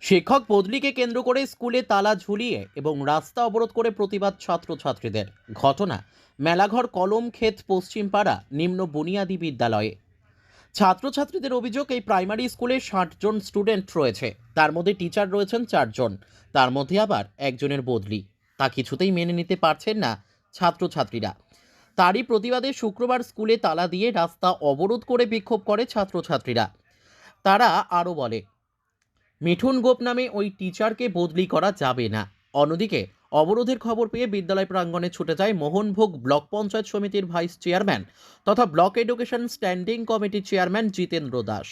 শিক্ষক বদলিকে কেন্দ্র করে স্কুলে তালা ঝুলিয়ে এবং রাস্তা অবরোধ করে প্রতিবাদ ছাত্রছাত্রীদের। ঘটনা মেলাঘর কলম ক্ষেত পশ্চিমপাড়া নিম্ন বুনিয়াদী বিদ্যালয়ে। ছাত্রছাত্রীদের অভিযোগ, এই প্রাইমারি স্কুলে 60 জন স্টুডেন্ট রয়েছে, তার মধ্যে টিচার রয়েছেন 4 জন, তার মধ্যে আবার একজনের বদলি। তা কিছুতেই মেনে নিতে পারছেন না ছাত্রছাত্রীরা। তারই প্রতিবাদে শুক্রবার স্কুলে তালা দিয়ে রাস্তা অবরোধ করে বিক্ষোভ করে ছাত্রছাত্রীরা। তারা আরও বলে, মিঠুন গোপ নামে ওই টিচারকে বদলি করা যাবে না। অন্যদিকে অবরোধের খবর পেয়ে বিদ্যালয় প্রাঙ্গণে ছুটে যায় মোহনভোগ ব্লক পঞ্চায়েত সমিতির ভাইস চেয়ারম্যান তথা ব্লক এডুকেশন স্ট্যান্ডিং কমিটির চেয়ারম্যান জিতেন্দ্র দাস।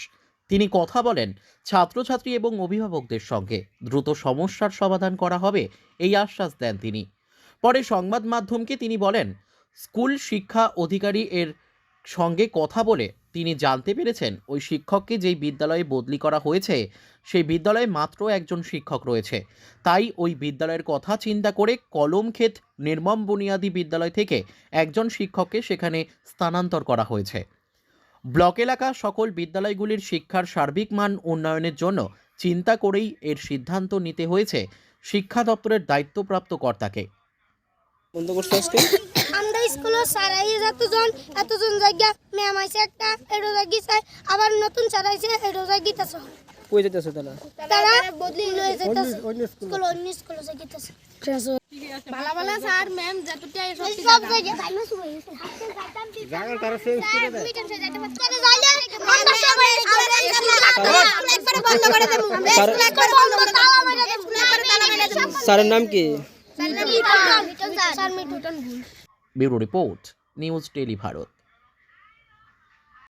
তিনি কথা বলেন ছাত্রছাত্রী এবং অভিভাবকদের সঙ্গে, দ্রুত সমস্যার সমাধান করা হবে এই আশ্বাস দেন তিনি। পরে সংবাদ মাধ্যমকে তিনি বলেন, স্কুল শিক্ষা অধিকারী এর সঙ্গে কথা বলে তিনি জানতে পেরেছেন ওই শিক্ষককে যেই বিদ্যালয়ে বদলি করা হয়েছে সেই বিদ্যালয়ে মাত্র একজন শিক্ষক রয়েছে। তাই ওই বিদ্যালয়ের কথা চিন্তা করে কলমক্ষেত নির্মম বুনিয়াদী বিদ্যালয় থেকে একজন শিক্ষককে সেখানে স্থানান্তর করা হয়েছে। ব্লক এলাকা সকল বিদ্যালয়গুলির শিক্ষার সার্বিক মান উন্নয়নের জন্য চিন্তা করেই এর সিদ্ধান্ত নিতে হয়েছে শিক্ষা দপ্তরের দায়িত্বপ্রাপ্ত কর্তাকে। বন্ধ করছে আজকে আমরা স্কুলে সারাই এতজন জায়গা ম্যাম আইছে একটা এডো জায়গা চাই, আবার নতুন সারাইছে এডো জায়গা তাছে কই যেতেছে তারা বদলি লয়ে যাইতাছে অন্য স্কুলে যাইতাছে। ভালো ভালো স্যার ম্যাম যতটা সব জায়গা তাইলে শুয়ে গেছে জায়গা তারা সেই স্কুলে দেয় মিটার সে যাইতে পারে চলে যাইলে আমরা সবাই একবার বন্ধ করে দেব স্কুল একবার বন্ধ তালা মেরে দেব স্কুল একবার তালা মেরে দেব। স্যারের নাম কি? স্যার মিটন। Bureau report, news tele Bharat.